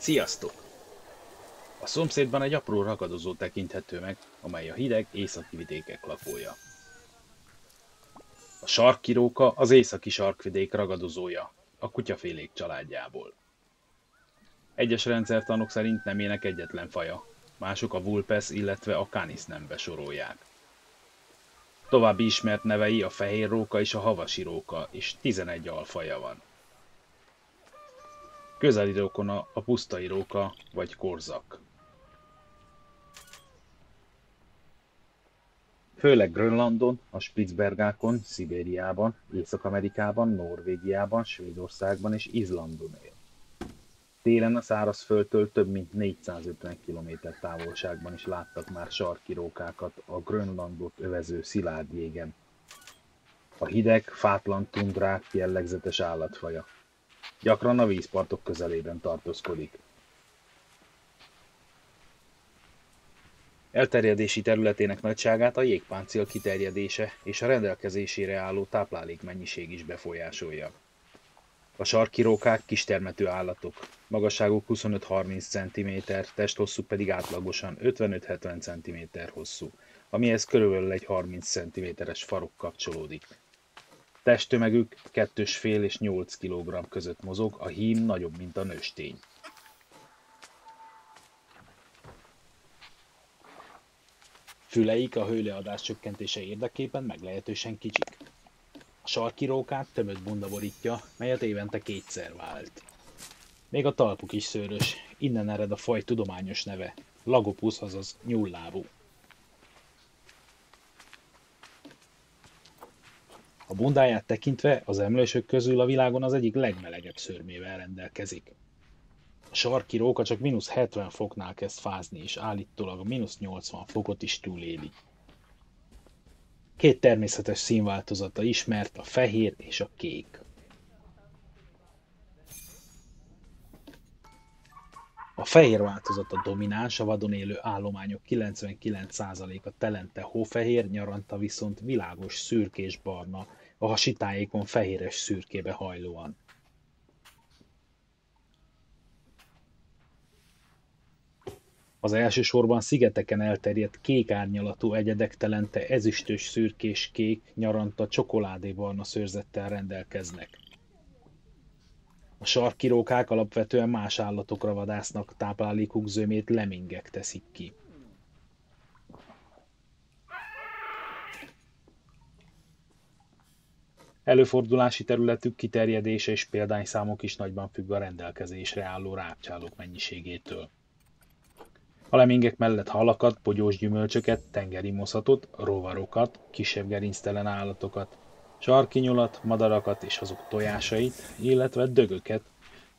Sziasztok! A szomszédban egy apró ragadozó tekinthető meg, amely a hideg északi vidékek lakója. A sarkkiróka az északi sarkvidék ragadozója, a kutyafélék családjából. Egyes rendszertanok szerint nemének egyetlen faja, mások a vulpes, illetve a canis nembe sorolják. További ismert nevei a fehér róka és a havasi róka, és 11 alfaja van. Közeli rokona a pusztai róka vagy korzak. Főleg Grönlandon, a Spitzbergákon, Szibériában, Észak-Amerikában, Norvégiában, Svédországban és Izlandon él. Télen a szárazföldtől több mint 450 km távolságban is láttak már sarki rókákat a Grönlandot övező szilárd jégen. A hideg, fátlan tundrák jellegzetes állatfaja. Gyakran a vízpartok közelében tartózkodik. Elterjedési területének nagyságát a jégpáncél kiterjedése és a rendelkezésére álló táplálékmennyiség is befolyásolja. A sarkkirókák kistermető állatok, magasságuk 25-30 cm, testhosszuk pedig átlagosan 55-70 cm hosszú, amihez körülbelül egy 30 cm-es farok kapcsolódik. Testtömegük 2,5 és 8 kg között mozog, a hím nagyobb, mint a nőstény. Füleik a hőleadás csökkentése érdekében meglehetősen kicsik. A sarkkirókát tömött bunda borítja, melyet évente kétszer vált. Még a talpuk is szőrös, innen ered a faj tudományos neve, Lagopus, azaz nyúllábú. A bundáját tekintve az emlősök közül a világon az egyik legmelegebb szőrmével rendelkezik. A sarkkiróka csak -70 foknál kezd fázni, és állítólag a -80 fokot is túléli. Két természetes színváltozata ismert, a fehér és a kék. A fehér változat a domináns, a vadon élő állományok 99%-a telente hófehér, nyaranta viszont világos szürkésbarna, a hasitájékon fehéres szürkébe hajlóan. Az elsősorban szigeteken elterjedt kék árnyalatú egyedek telente ezüstös szürkés kék, nyaranta csokoládébarna szőrzettel rendelkeznek. A sarkkirókák alapvetően más állatokra vadásznak, táplálékuk zömét lemingek teszik ki. Előfordulási területük kiterjedése és példányszámuk is nagyban függ a rendelkezésre álló rágcsálók mennyiségétől. A lemingek mellett halakat, bogyós gyümölcsöket, tengeri moszatot, rovarokat, kisebb gerinctelen állatokat, sarkinyolat, madarakat és azok tojásait, illetve dögöket,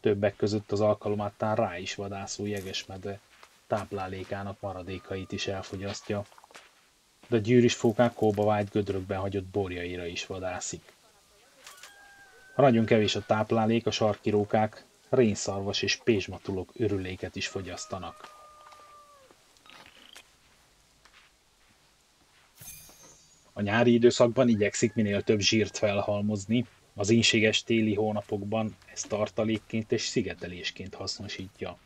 többek között az alkalomattán rá is vadászó jegesmedve táplálékának maradékait is elfogyasztja, de a gyűrűsfókák kóbavájt gödrökben hagyott borjaira is vadászik. Ha nagyon kevés a táplálék, a sarkkirókák rénszarvas és pézsmatulok örüléket is fogyasztanak. A nyári időszakban igyekszik minél több zsírt felhalmozni, az ínséges téli hónapokban ezt tartalékként és szigetelésként hasznosítja.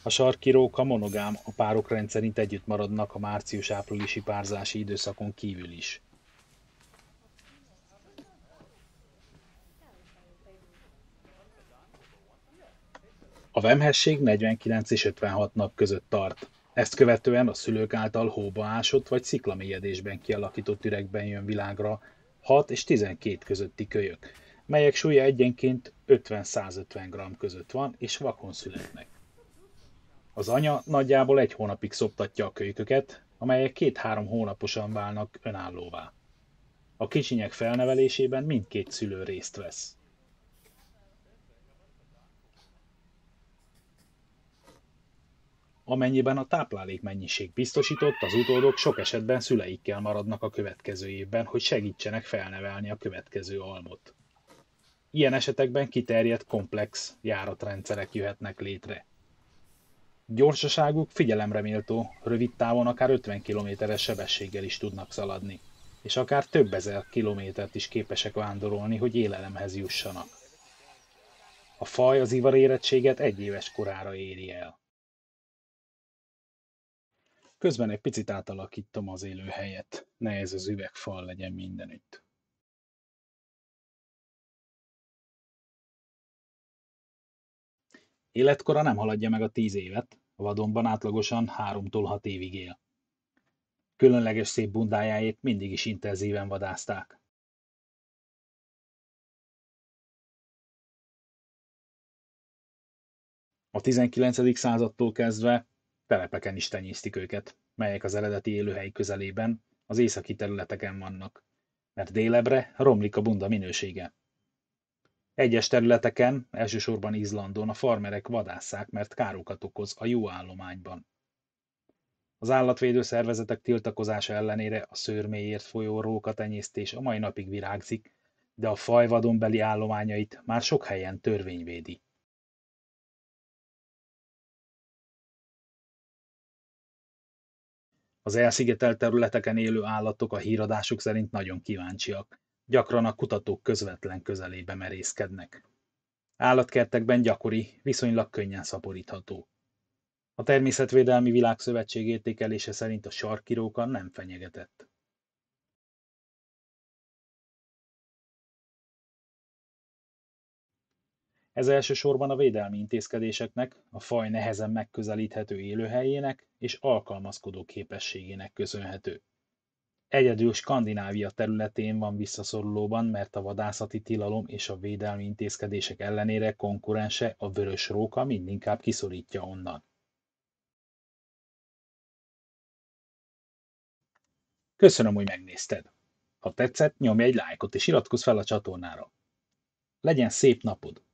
A sarkkiróka monogám, a párok rendszerint együtt maradnak a március-áprilisi párzási időszakon kívül is. A vemhesség 49 és 56 nap között tart. Ezt követően a szülők által hóba ásott vagy sziklamélyedésben kialakított üregben jön világra 6 és 12 közötti kölyök, melyek súlya egyenként 50-150 g között van, és vakon születnek. Az anya nagyjából 1 hónapig szoptatja a kölyköket, amelyek 2-3 hónaposan válnak önállóvá. A kicsinyek felnevelésében mindkét szülő részt vesz. Amennyiben a táplálékmennyiség biztosított, az utódok sok esetben szüleikkel maradnak a következő évben, hogy segítsenek felnevelni a következő almot. Ilyen esetekben kiterjedt komplex járatrendszerek jöhetnek létre. Gyorsaságuk figyelemre méltó, rövid távon akár 50 km-es sebességgel is tudnak szaladni, és akár több ezer kilométert is képesek vándorolni, hogy élelemhez jussanak. A faj az ivarérettséget 1 éves korára éri el. Közben egy picit átalakítom az élőhelyet. Ne ez az üvegfal legyen mindenütt. Életkora nem haladja meg a 10 évet, a vadonban átlagosan 3-tól 6 évig él. Különleges szép bundájáért mindig is intenzíven vadászták. A 19. századtól kezdve telepeken is tenyésztik őket, melyek az eredeti élőhely közelében, az északi területeken vannak, mert délebbre romlik a bunda minősége. Egyes területeken, elsősorban Izlandon a farmerek vadásszák, mert károkat okoz a jó állományban. Az állatvédő szervezetek tiltakozása ellenére a szőrmélyért folyó rókatenyésztés a mai napig virágzik, de a faj vadonbeli állományait már sok helyen törvény védi. Az elszigetelt területeken élő állatok a híradások szerint nagyon kíváncsiak, gyakran a kutatók közvetlen közelébe merészkednek. Állatkertekben gyakori, viszonylag könnyen szaporítható. A Természetvédelmi Világszövetség értékelése szerint a sarkiróka nem fenyegetett. Ez elsősorban a védelmi intézkedéseknek, a faj nehezen megközelíthető élőhelyének és alkalmazkodó képességének köszönhető. Egyedül Skandinávia területén van visszaszorulóban, mert a vadászati tilalom és a védelmi intézkedések ellenére konkurense, a vörös róka mindinkább kiszorítja onnan. Köszönöm, hogy megnézted! Ha tetszett, nyomj egy lájkot és iratkozz fel a csatornára. Legyen szép napod!